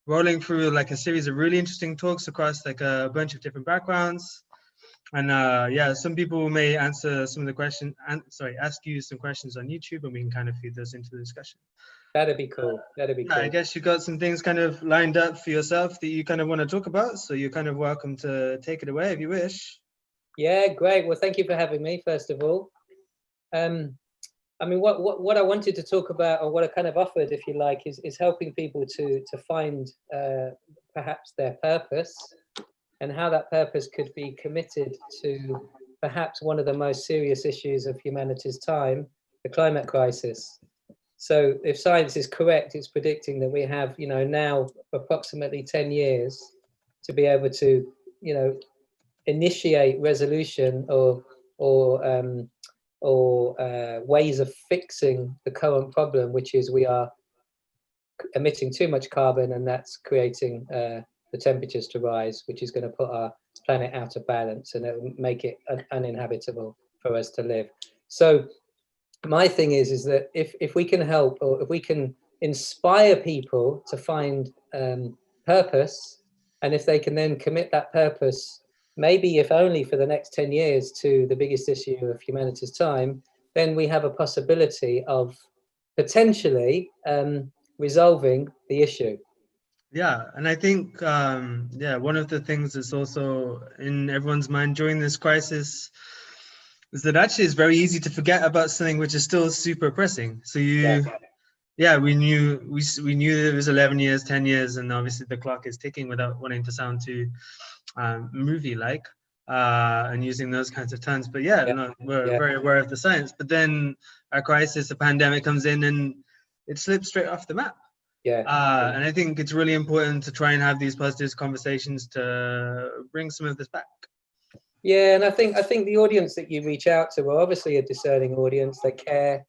rolling through like a series of really interesting talks across like a bunch of different backgrounds. And yeah, some people may answer some of the questions, and sorry, ask you some questions on YouTube, and we can kind of feed those into the discussion. That'd be cool. That'd be Yeah, cool. I guess you got some things kind of lined up for yourself that you kind of want to talk about. So you're kind of welcome to take it away if you wish. Yeah, great. Well, thank you for having me, first of all. I mean, what I wanted to talk about, or what I kind of offered, if you like, is helping people to find perhaps their purpose, and how that purpose could be committed to perhaps one of the most serious issues of humanity's time, the climate crisis. So if science is correct, it's predicting that we have, now approximately 10 years to be able to, initiate resolution or ways of fixing the current problem, which is we are emitting too much carbon, and that's creating the temperatures to rise, which is going to put our planet out of balance, and it will make it uninhabitable for us to live. So my thing is that if we can help, or if we can inspire people to find purpose, and if they can then commit that purpose, maybe if only for the next 10 years, to the biggest issue of humanity's time, then we have a possibility of potentially resolving the issue. Yeah, and I think yeah, one of the things that's also in everyone's mind during this crisis is that actually it's very easy to forget about something which is still super pressing. So yeah, we knew it was 11 years, 10 years, and obviously the clock is ticking without wanting to sound too movie-like and using those kinds of terms. But yeah, no, we're very aware of the science. But then a crisis, a pandemic comes in, and it slips straight off the map. Yeah. And I think it's really important to try and have these positive conversations to bring some of this back. Yeah, and I think the audience that you reach out to are obviously a discerning audience. They care,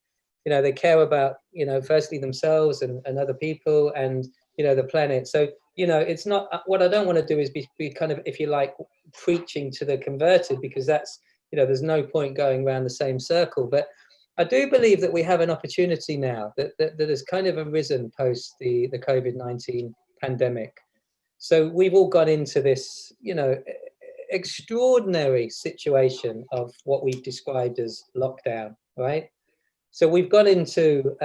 they care about, firstly themselves and other people, and the planet. So it's not, what I don't want to do is be kind of, if you like, preaching to the converted, because that's, there's no point going around the same circle. But I do believe that we have an opportunity now that has kind of arisen post the COVID-19 pandemic. So we've all got into this, extraordinary situation of what we've described as lockdown, right? So we've gone into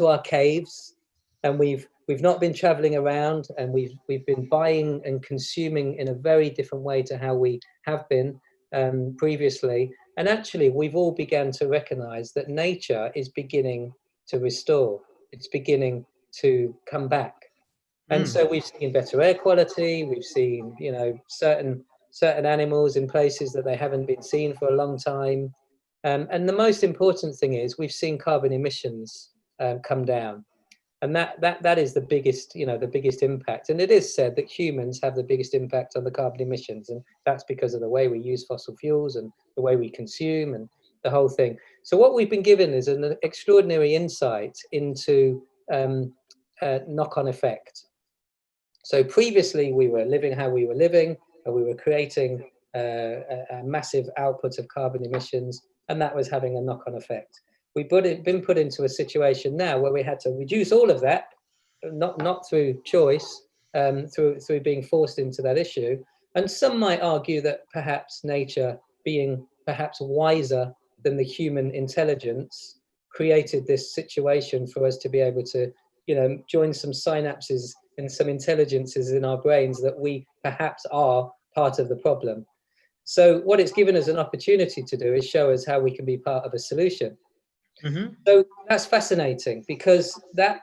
our caves, and we've not been traveling around, and we've been buying and consuming in a very different way to how we have been previously. And actually, we've all begun to recognize that nature is beginning to restore. It's beginning to come back. And so we've seen better air quality. We've seen, certain animals in places that they haven't been seen for a long time. And the most important thing is we've seen carbon emissions come down. And that is the biggest, the biggest impact. And it is said that humans have the biggest impact on the carbon emissions. And that's because of the way we use fossil fuels and the way we consume and the whole thing. So what we've been given is an extraordinary insight into knock-on effect. So previously we were living how we were living, and we were creating a massive output of carbon emissions, and that was having a knock-on effect. We've been put into a situation now where we had to reduce all of that, not through choice, through being forced into that issue. And some might argue that perhaps nature, being perhaps wiser than the human intelligence, created this situation for us to be able to, join some synapses and some intelligences in our brains that we perhaps are part of the problem. So what it's given us an opportunity to do is show us how we can be part of a solution. So that's fascinating, because that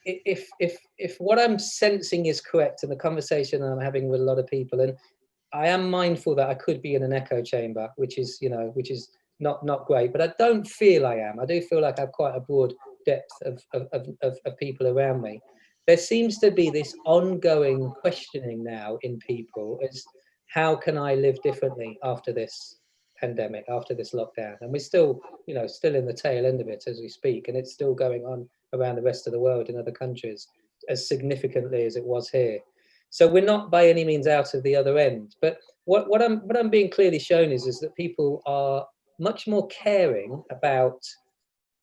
if what I'm sensing is correct, and the conversation I'm having with a lot of people, and I am mindful that I could be in an echo chamber, which is not great, but I don't feel I am. I do feel like I have quite a broad depth of people around me. There seems to be this ongoing questioning now in people as how can I live differently after this pandemic, after this lockdown? And we're still, still in the tail end of it as we speak, and it's still going on around the rest of the world in other countries as significantly as it was here. So we're not by any means out of the other end. But what I'm being clearly shown is that people are much more caring about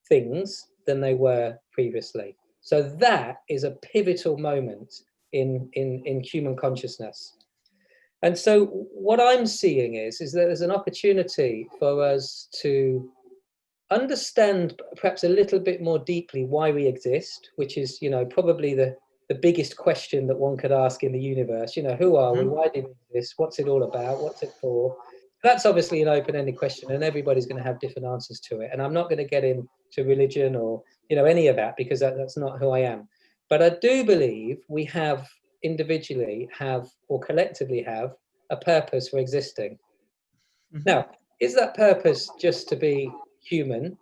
things than they were previously. So that is a pivotal moment in human consciousness. And so what I'm seeing is that there's an opportunity for us to understand perhaps a little bit more deeply why we exist, which is, you know, probably the biggest question that one could ask in the universe. You know, who are we? Why do we exist? What's it all about? What's it for? That's obviously an open-ended question, and everybody's going to have different answers to it. And I'm not going to get into religion or, you know, any of that, because that's not who I am. But I do believe we have individually have, or collectively have, a purpose for existing. Now, is that purpose just to be human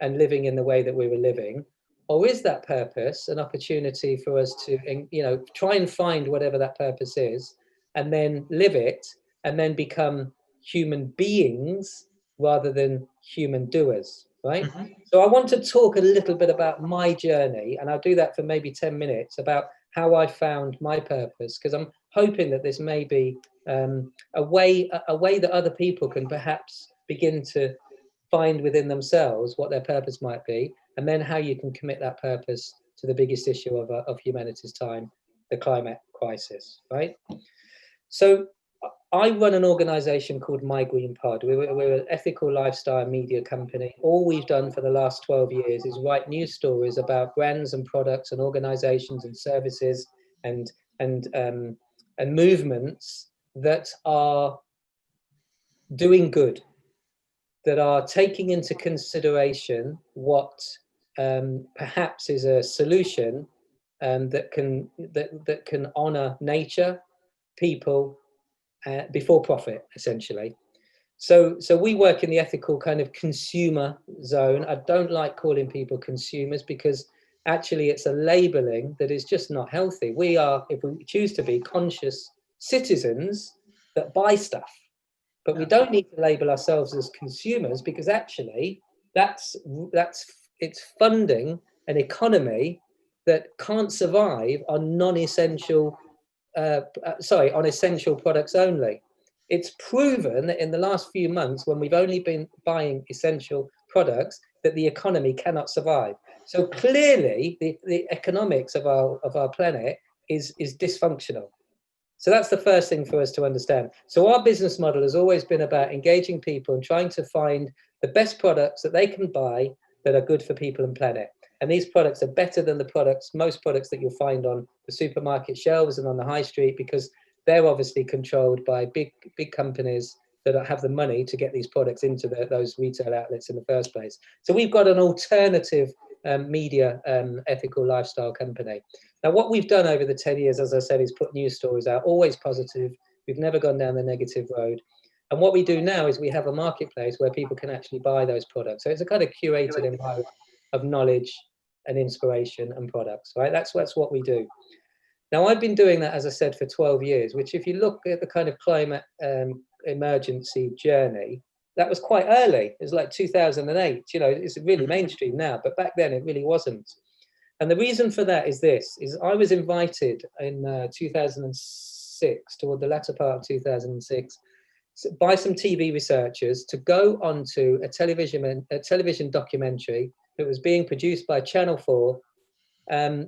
and living in the way that we were living? Or is that purpose an opportunity for us to, you know, try and find whatever that purpose is and then live it and then become human beings rather than human doers, right? So I want to talk a little bit about my journey, and I'll do that for maybe 10 minutes, about how I found my purpose, because I'm hoping that this may be a way that other people can perhaps begin to find within themselves what their purpose might be, and then how you can commit that purpose to the biggest issue of humanity's time, the climate crisis, right? So I run an organization called My Green Pod. We're an ethical lifestyle media company. All we've done for the last 12 years is write news stories about brands and products and organizations and services and movements that are doing good, that are taking into consideration what perhaps is a solution that can honor nature, people, before profit, essentially. So we work in the ethical kind of consumer zone. I don't like calling people consumers, because actually it's a labeling that is just not healthy. We are, if we choose to be, conscious citizens that buy stuff. But we don't need to label ourselves as consumers, because actually it's funding an economy that can't survive on non-essential, on essential products only. It's proven that in the last few months, when we've only been buying essential products, that the economy cannot survive. So clearly, the economics of our planet is dysfunctional. So that's the first thing for us to understand. So our business model has always been about engaging people and trying to find the best products that they can buy that are good for people and planet. And these products are better than most products that you'll find on the supermarket shelves and on the high street, because they're obviously controlled by big companies that have the money to get these products into those retail outlets in the first place. So we've got an alternative media ethical lifestyle company. Now, what we've done over the 10 years, as I said, is put news stories out, always positive. We've never gone down the negative road. And what we do now is we have a marketplace where people can actually buy those products. So it's a kind of curated environment of knowledge and inspiration and products, right? That's what we do. Now, I've been doing that, as I said, for 12 years, which, if you look at the kind of climate emergency journey, that was quite early. It was like 2008. You know, it's really mainstream now, but back then it really wasn't. And the reason for that is I was invited in 2006, toward the latter part of 2006, by some TV researchers to go onto a television documentary that was being produced by Channel 4.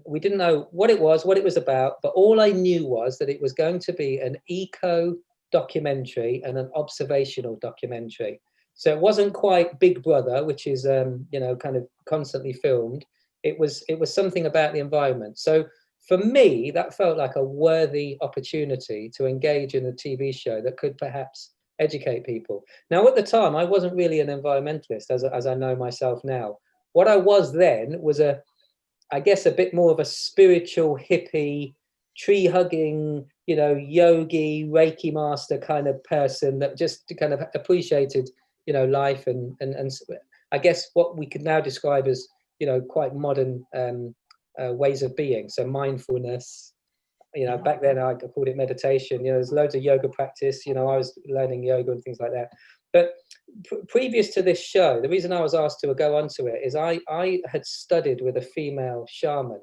We didn't know what it was about, but all I knew was that it was going to be an eco documentary and an observational documentary. So it wasn't quite Big Brother, which is kind of constantly filmed. It was something about the environment. So for me, that felt like a worthy opportunity to engage in a TV show that could perhaps educate people. Now, at the time, I wasn't really an environmentalist, as I know myself now. What I was then was I guess a bit more of a spiritual hippie, tree hugging, yogi, Reiki master kind of person that just kind of appreciated, life and I guess what we could now describe as, quite modern ways of being. So mindfulness, back then I called it meditation. There's loads of yoga practice. I was learning yoga and things like that. But previous to this show, the reason I was asked to go onto it is I had studied with a female shaman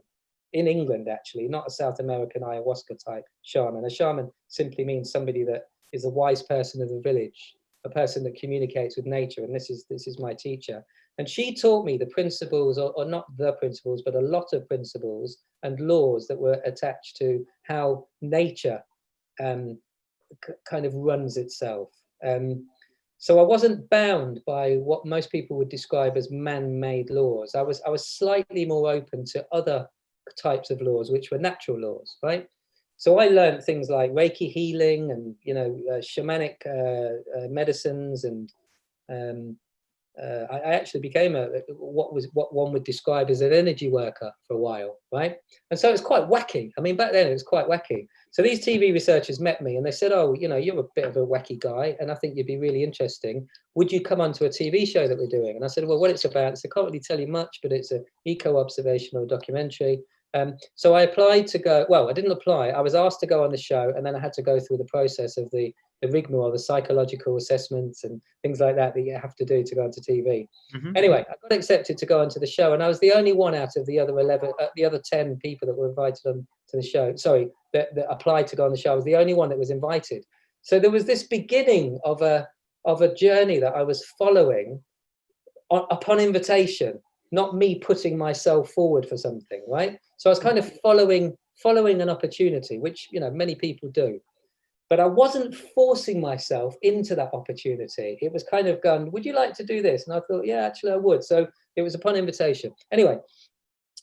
in England, actually, not a South American ayahuasca type shaman. A shaman simply means somebody that is a wise person of the village, a person that communicates with nature. And this is my teacher. And she taught me the principles, or not the principles, but a lot of principles and laws that were attached to how nature kind of runs itself. So I wasn't bound by what most people would describe as man-made laws. I was slightly more open to other types of laws, which were natural laws, right? So I learned things like Reiki healing and, you know, shamanic medicines, and I actually became what one would describe as an energy worker for a while, right? And so it's quite wacky. I mean, back then it was quite wacky. So these TV researchers met me and they said, "Oh, you know, you're a bit of a wacky guy, and I think you'd be really interesting. Would you come onto a TV show that we're doing?" And I said, "Well, what it's about?" So I can't really tell you much, but it's an eco-observational documentary. So I applied to go. Well, I didn't apply. I was asked to go on the show, and then I had to go through the process of the rigmarole, the psychological assessments and things like that you have to do to go onto TV. Anyway, I got accepted to go onto the show, and I was the only one out of the other 10 people that were invited on to the show. Sorry, that applied to go on the show. I was the only one that was invited. So there was this beginning of a journey that I was following upon invitation, not me putting myself forward for something, right? So I was kind of following an opportunity, which, you know, many people do. But I wasn't forcing myself into that opportunity. It was kind of going, "Would you like to do this?" And I thought, "Yeah, actually I would." So it was upon invitation. Anyway,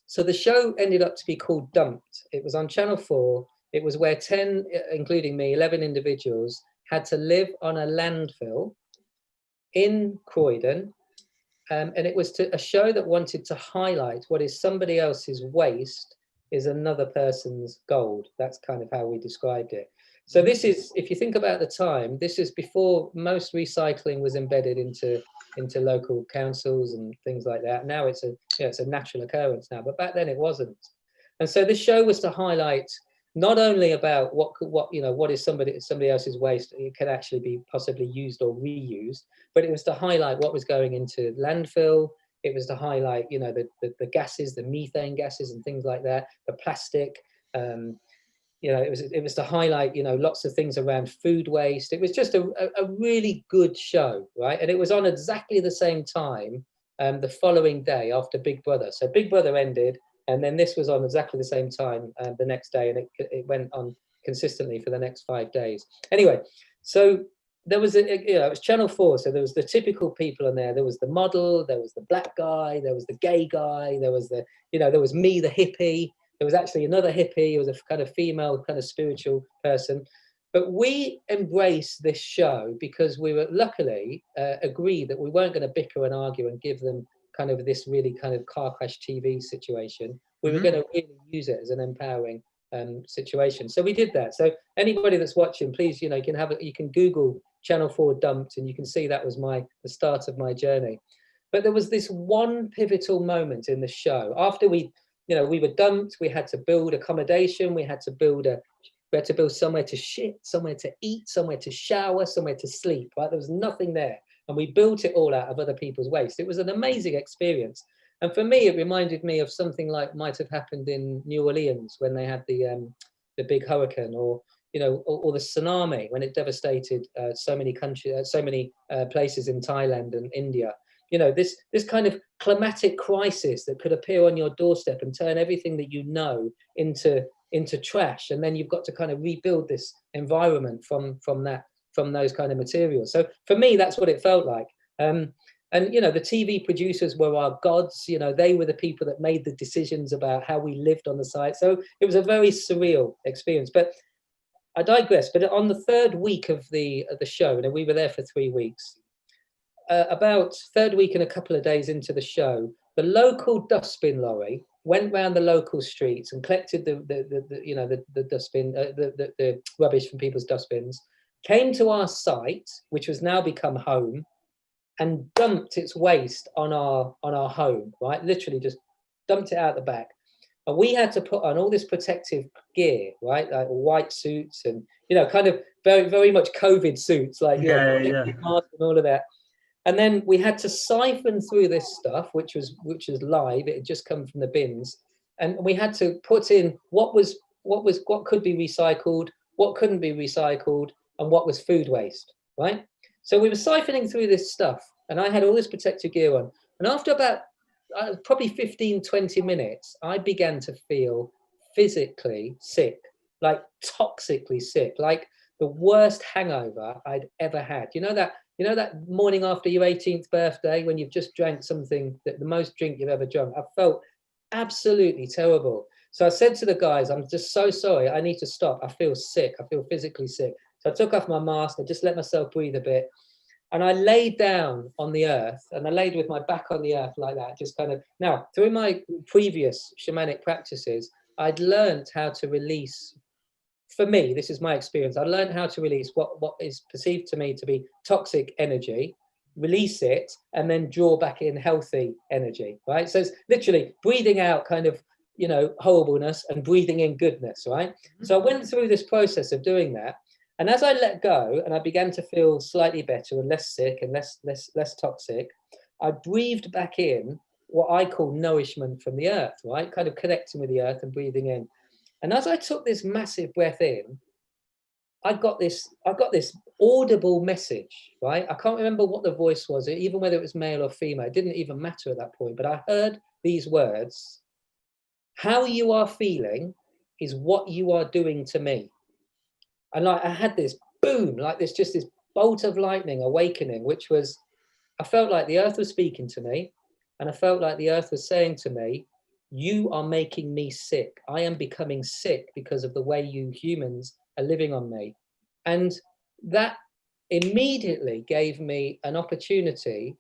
so the show ended up to be called Dumped. It was on Channel 4. It was where 10, including me, 11 individuals had to live on a landfill in Croydon. And it was a show that wanted to highlight what is somebody else's waste is another person's gold. That's kind of how we described it. So this is, if you think about the time, this is before most recycling was embedded into local councils and things like that. Now it's a natural occurrence now, but back then it wasn't. And so this show was to highlight not only about what is somebody else's waste, it can actually be possibly used or reused, but it was to highlight what was going into landfill. It was to highlight, you know, the gases, the methane gases and things like that, the plastic. You know, it was to highlight, you know, lots of things around food waste. It was just a really good show, right? And it was on exactly the same time the following day after Big Brother. So Big Brother ended, and then this was on exactly the same time the next day, and it went on consistently for the next 5 days. Anyway, so there was it was Channel 4, so there was the typical people on there. There was the model, there was the black guy, there was the gay guy, there was there was me, the hippie. There was actually another hippie. It was a kind of female, kind of spiritual person. But we embraced this show because we were luckily agreed that we weren't going to bicker and argue and give them kind of this really kind of car crash TV situation. We were going to really use it as an empowering situation. So we did that. So anybody that's watching, please, you can Google Channel 4 Dumped, and you can see that was the start of my journey. But there was this one pivotal moment in the show after we were dumped. We had to build accommodation. We had to build somewhere to shit, somewhere to eat, somewhere to shower, somewhere to sleep. Right? There was nothing there, and we built it all out of other people's waste. It was an amazing experience, and for me, it reminded me of something like might have happened in New Orleans when they had the big hurricane, or the tsunami when it devastated so many countries, so many places in Thailand and India. This kind of climatic crisis that could appear on your doorstep and turn everything that you know into trash, and then you've got to kind of rebuild this environment from those kind of materials. So for me, that's what it felt like. And the TV producers were our gods. They were the people that made the decisions about how we lived on the site. So it was a very surreal experience. But I digress. But on the third week of the show, we were there for 3 weeks. About third week and a couple of days into the show, the local dustbin lorry went round the local streets and collected the dustbin, the rubbish from people's dustbins, came to our site, which has now become home, and dumped its waste on our home, right? Literally just dumped it out the back. And we had to put on all this protective gear, right? Like white suits and, kind of very, very much COVID suits, like, mask and all of that. And then we had to siphon through this stuff, which was live. It had just come from the bins, and we had to put in what could be recycled, what couldn't be recycled, and what was food waste, right? So we were siphoning through this stuff, and I had all this protective gear on. And after about probably 15, 20 minutes, I began to feel physically sick, like toxically sick, like the worst hangover I'd ever had. You know that morning after your 18th birthday when you've just drank something, that the most drink you've ever drunk. I felt absolutely terrible. So I said to the guys, I'm just so sorry, I need to stop. I feel sick. I feel physically sick. So I took off my mask. I just let myself breathe a bit. And I laid down on the earth, and I laid with my back on the earth like that, just kind of. Now, through my previous shamanic practices, I'd learned how to release. For me, this is my experience. I learned how to release what is perceived to me to be toxic energy, release it, and then draw back in healthy energy, right? So it's literally breathing out kind of, horribleness, and breathing in goodness, right? So I went through this process of doing that. And as I let go and I began to feel slightly better and less sick and less toxic, I breathed back in what I call nourishment from the earth, right? Kind of connecting with the earth and breathing in. And as I took this massive breath in, I got this audible message, right? I can't remember what the voice was, even whether it was male or female. It didn't even matter at that point, but I heard these words: how you are feeling is what you are doing to me. And like I had this boom, like this, just this bolt of lightning awakening, which was, I felt like the earth was speaking to me, and I felt like the earth was saying to me, you are making me sick. I am becoming sick because of the way you humans are living on me. And that immediately gave me an opportunity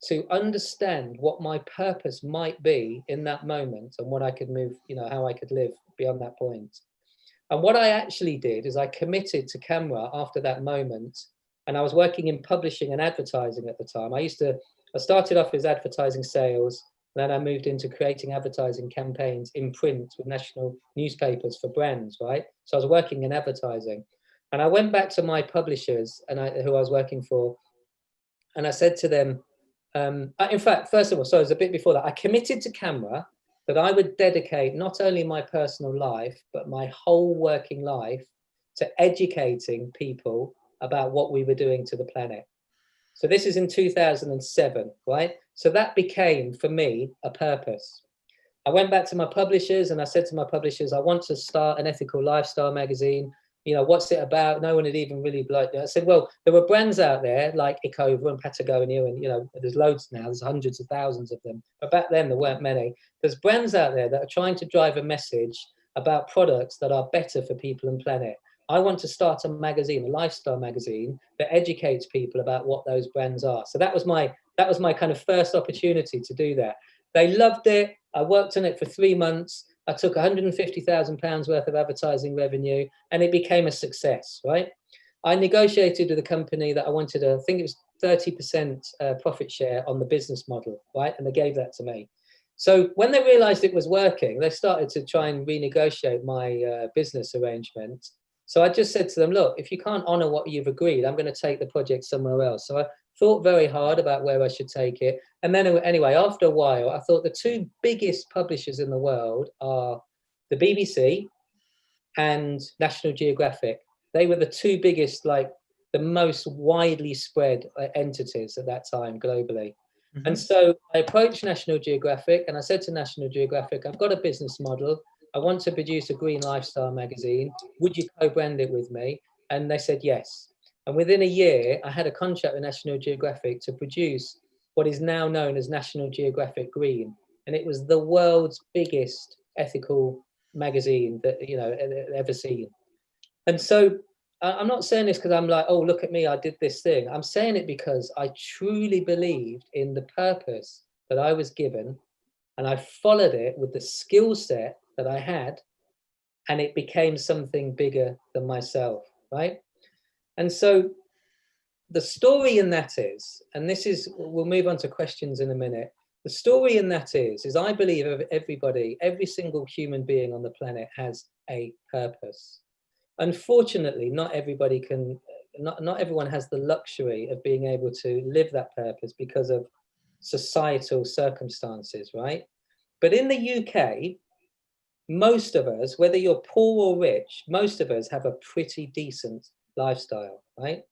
to understand what my purpose might be in that moment, and what I could move, how I could live beyond that point. And what I actually did is I committed to camera after that moment. And I was working in publishing and advertising at the time. I started off as advertising sales, then I moved into creating advertising campaigns in print with national newspapers for brands, right? So I was working in advertising. And I went back to my publishers who I was working for, and I said to them, in fact, first of all, so it was a bit before that, I committed to camera that I would dedicate not only my personal life, but my whole working life to educating people about what we were doing to the planet. So this is in 2007, right? So that became, for me, a purpose. I went back to my publishers and I said to my publishers, I want to start an ethical lifestyle magazine. What's it about? No one had even really liked it. I said, well, there were brands out there like Icova and Patagonia, and there's loads now, there's hundreds of thousands of them. But back then there weren't many. There's brands out there that are trying to drive a message about products that are better for people and planet. I want to start a magazine, a lifestyle magazine that educates people about what those brands are. So that was my kind of first opportunity to do that. They loved it. I worked on it for 3 months. I took £150,000 worth of advertising revenue, and it became a success, right? I negotiated with a company that I wanted I think it was 30% profit share on the business model, right? And they gave that to me. So when they realized it was working, they started to try and renegotiate my business arrangement. So I just said to them, look, if you can't honor what you've agreed, I'm going to take the project somewhere else. So I thought very hard about where I should take it. And then anyway, after a while, I thought the two biggest publishers in the world are the BBC and National Geographic. They were the two biggest, like the most widely spread entities at that time globally. Mm-hmm. And so I approached National Geographic and I said to National Geographic, I've got a business model. I want to produce a green lifestyle magazine. Would you co-brand it with me? And they said yes. And within a year, I had a contract with National Geographic to produce what is now known as National Geographic Green. And it was the world's biggest ethical magazine that, ever seen. And so I'm not saying this because I'm like, oh, look at me, I did this thing. I'm saying it because I truly believed in the purpose that I was given, and I followed it with the skill set that I had, and it became something bigger than myself, right? And so the story in that is, and this is, we'll move on to questions in a minute. The story in that is I believe everybody, every single human being on the planet has a purpose. Unfortunately, not everybody can, not everyone has the luxury of being able to live that purpose because of societal circumstances, right? But in the UK, most of us, whether you're poor or rich, most of us have a pretty decent lifestyle, right?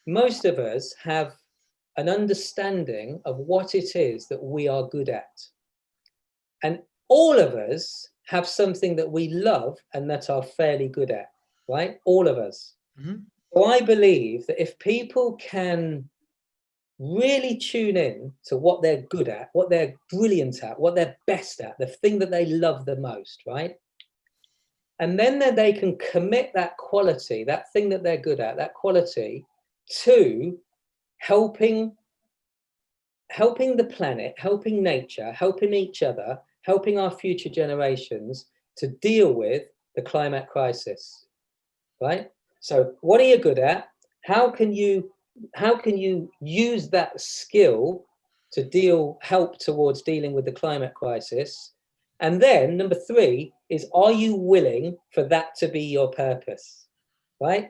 Most of us have an understanding of what it is that we are good at. And all of us have something that we love and that are fairly good at, right? All of us. Mm-hmm. So I believe that if people can really tune in to what they're good at, what they're brilliant at, what they're best at, the thing that they love the most, right? And then they can commit that quality, that thing that they're good at, that quality, to helping the planet, helping nature, helping each other, helping our future generations to deal with the climate crisis, right? So what are you good at? How can you use that skill to help towards dealing with the climate crisis? And then number 3 is, are you willing for that to be your purpose, right?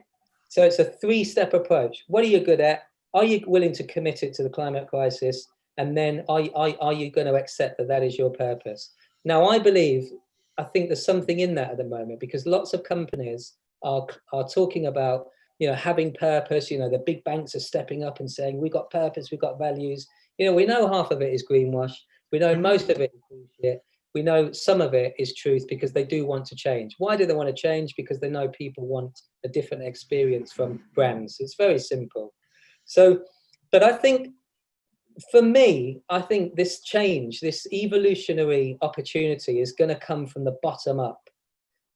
So it's a 3-step approach. What are you good at? Are you willing to commit it to the climate crisis? And then are you going to accept that that is your purpose? Now, I think there's something in that at the moment, because lots of companies are talking about, having purpose. The big banks are stepping up and saying, we've got purpose, we've got values. We know half of it is greenwash. We know most of it is bullshit. We know some of it is truth, because they do want to change. Why do they want to change? Because they know people want a different experience from brands. It's very simple. So, but I think, for me, I think this change, this evolutionary opportunity, is going to come from the bottom up.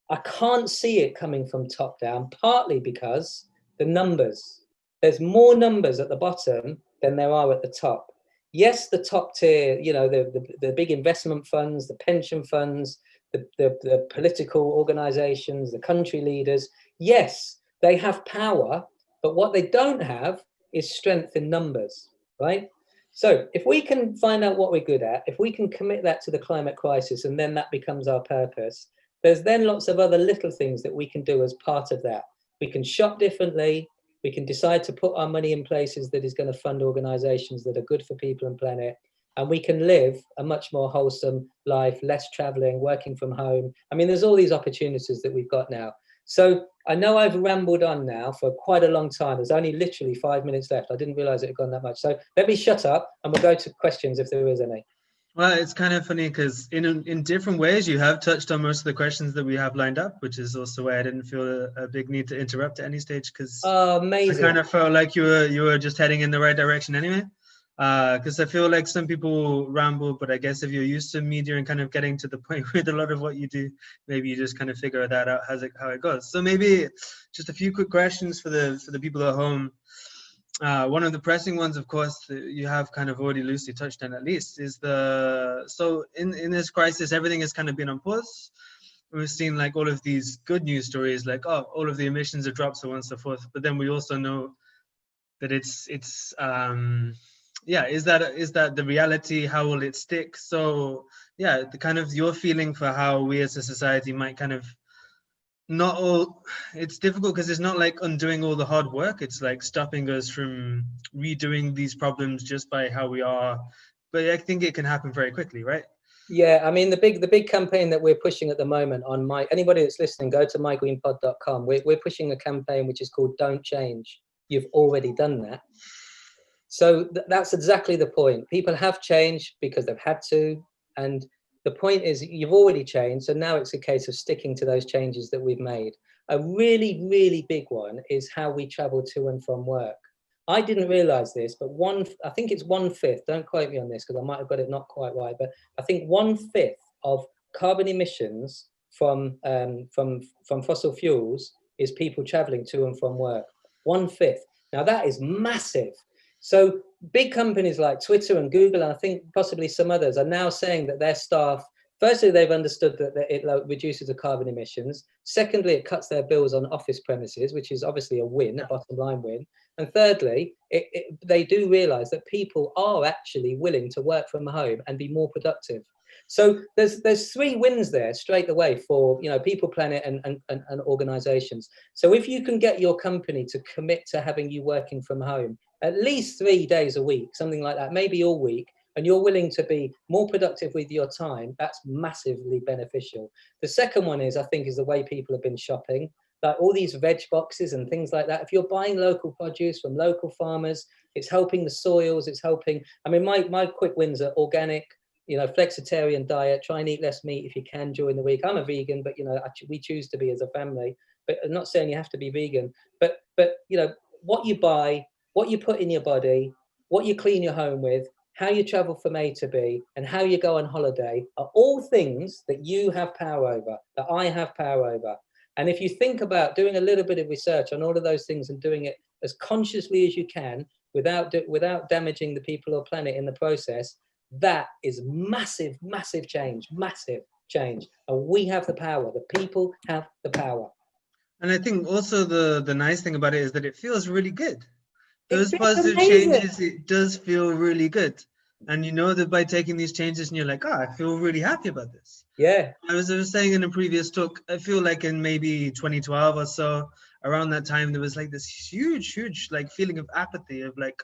I can't see it coming from top down, partly because the numbers. There's more numbers at the bottom than there are at the top. Yes, the top tier, the big investment funds, the pension funds, the political organizations, the country leaders, yes, they have power, but what they don't have is strength in numbers, right? So if we can find out what we're good at, if we can commit that to the climate crisis, and then that becomes our purpose, there's then lots of other little things that we can do as part of that. We can shop differently. We can decide to put our money in places that is going to fund organizations that are good for people and planet. And we can live a much more wholesome life, less traveling, working from home. I mean, there's all these opportunities that we've got now. So I know I've rambled on now for quite a long time. There's only literally 5 minutes left. I didn't realize it had gone that much. So let me shut up and we'll go to questions if there is any. Well, it's kind of funny because in different ways you have touched on most of the questions that we have lined up, which is also why I didn't feel a big need to interrupt at any stage, because I kind of felt like you were just heading in the right direction anyway. Because I feel like some people ramble, but I guess if you're used to media and kind of getting to the point with a lot of what you do, maybe you just kind of figure that out how it goes. So maybe just a few quick questions for the people at home. One of the pressing ones, of course, you have kind of already loosely touched on, at least, is so in this crisis, everything has kind of been on pause. We've seen like all of these good news stories, like, oh, all of the emissions have dropped, so on and so forth. But then we also know that it's is that the reality? How will it stick? So yeah, the kind of your feeling for how we as a society might kind of it's difficult because it's not like undoing all the hard work. It's like stopping us from redoing these problems just by how we are. But I think it can happen very quickly, right? Yeah, I mean, the big campaign that we're pushing at the moment on anybody that's listening, go to mygreenpod.com. We're pushing a campaign which is called Don't Change. You've already done that. So that's exactly the point. People have changed because they've had to. And the point is, you've already changed. So now it's a case of sticking to those changes that we've made. A really, really big one is how we travel to and from work. I didn't realize this, but I think it's 1/5. Don't quote me on this because I might have got it not quite right. But I think 1/5 of carbon emissions from fossil fuels is people traveling to and from work. 1/5. Now that is massive. So big companies like Twitter and Google, and I think possibly some others, are now saying that their staff, firstly, they've understood that it reduces the carbon emissions. Secondly, it cuts their bills on office premises, which is obviously a win, a bottom line win. And thirdly, they do realize that people are actually willing to work from home and be more productive. So there's 3 wins there straight away for people, planet, and organizations. So if you can get your company to commit to having you working from home at least 3 days a week, something like that, maybe all week, and you're willing to be more productive with your time, that's massively beneficial. The second one is, I think, is the way people have been shopping. like all these veg boxes and things like that. If you're buying local produce from local farmers, it's helping the soils, it's helping. I mean, my quick wins are organic, you know, flexitarian diet, try and eat less meat if you can during the week. I'm a vegan, but, you know, we choose to be as a family, but I'm not saying you have to be vegan, but, you know, what you buy, what you put in your body, what you clean your home with, how you travel from A to B, and how you go on holiday are all things that you have power over, that I have power over. And if you think about doing a little bit of research on all of those things and doing it as consciously as you can, without damaging the people or planet in the process, that is massive, massive change, and we have the power. The people have the power. And I think also the nice thing about it is that it feels really good. Those It feels positive amazing. changes, it does feel really good. And you know that by taking these changes and you're like, oh, I feel really happy about this. Yeah. I was saying in a previous talk, I feel like in maybe 2012 or so, around that time, there was like this huge like feeling of apathy of like,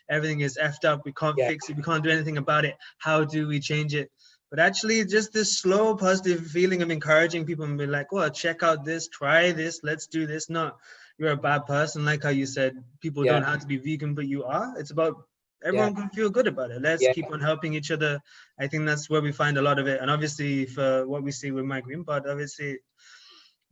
everything is effed up. We can't fix it. We can't do anything about it. How do we change it? But actually just this slow positive feeling of encouraging people and be like, well, check out this, try this, let's do this. Not you're a bad person. Like how you said, people don't have to be vegan, but you are. It's about everyone can feel good about it. Let's keep on helping each other. I think that's where we find a lot of it. And obviously for what we see with My Green Pod, obviously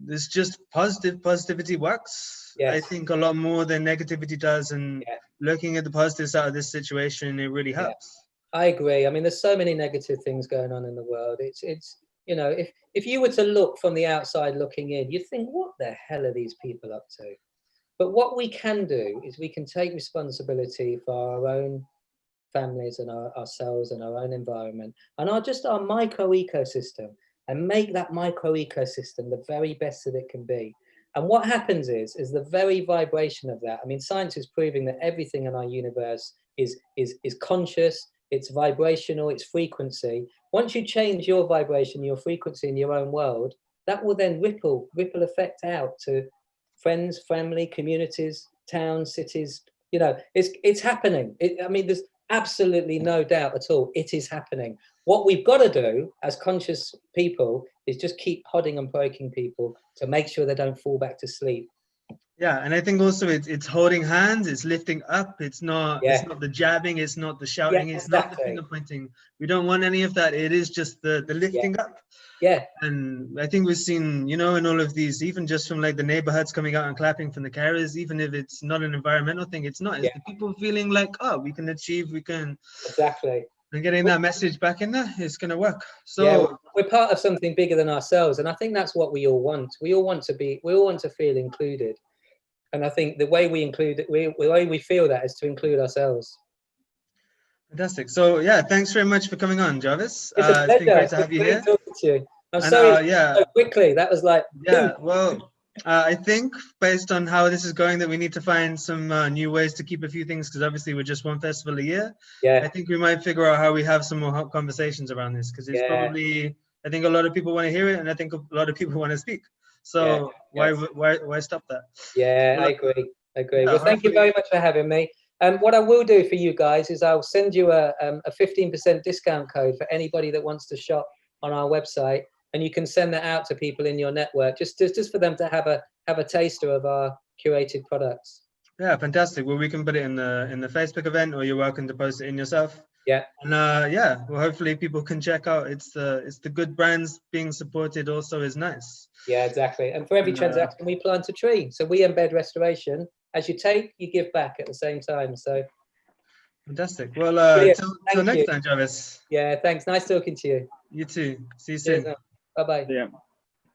this just positivity works. I think a lot more than negativity does. And looking at the positives out of this situation, it really helps. I agree. I mean, there's so many negative things going on in the world. It's you know, if you were to look from the outside looking in, you'd think, what the hell are these people up to? But what we can do is we can take responsibility for our own families and ourselves and our own environment and our micro ecosystem, and make that micro ecosystem the very best that it can be. And what happens is the very vibration of that. I mean, science is proving that everything in our universe is conscious. It's vibrational, it's frequency. Once you change your vibration, your frequency in your own world, that will then ripple effect out to friends, family, communities, towns, cities. You know, it's happening. I mean, there's absolutely no doubt at all. It is happening. What we've got to do as conscious people is just keep prodding and poking people to make sure they don't fall back to sleep. Yeah, and I think also it's holding hands, it's lifting up, it's not the jabbing, it's not the shouting, it's not the finger pointing. We don't want any of that. It is just the lifting up. Yeah. And I think we've seen, you know, in all of these, even just from like the neighborhoods coming out and clapping from the carriers, even if it's not an environmental thing, it's not. It's the people feeling like, oh, we can achieve, we can. Exactly. And getting that message back in there, it's going to work. So we're part of something bigger than ourselves. And I think that's what we all want. We all want to feel included. And I think the way we include it, the way we feel that is to include ourselves. Fantastic. So yeah, thanks very much for coming on, Jarvis. It's a pleasure. It's been great to have you here. Talking to you. I'm sorry so quickly. That was like well, I think based on how this is going that we need to find some new ways to keep a few things, because obviously we're just one festival a year. I think we might figure out how we have some more conversations around this, because it's probably, I think a lot of people want to hear it, and I think a lot of people want to speak. So why stop that? I agree. Well, thank you very much for having me. What I will do for you guys is I'll send you a 15% discount code for anybody that wants to shop on our website, and you can send that out to people in your network, just for them to have a taster of our curated products. Yeah, fantastic. Well, we can put it in the Facebook event, or you're welcome to post it in yourself. Yeah. And well, hopefully people can check out. It's the good brands being supported also is nice. Yeah, exactly. And for every transaction, we plant a tree. So we embed restoration. As you take, you give back at the same time. So fantastic. Well, till next time, Jarvis. Yeah, thanks. Nice talking to you. You too. See you soon. Bye-bye. Yeah.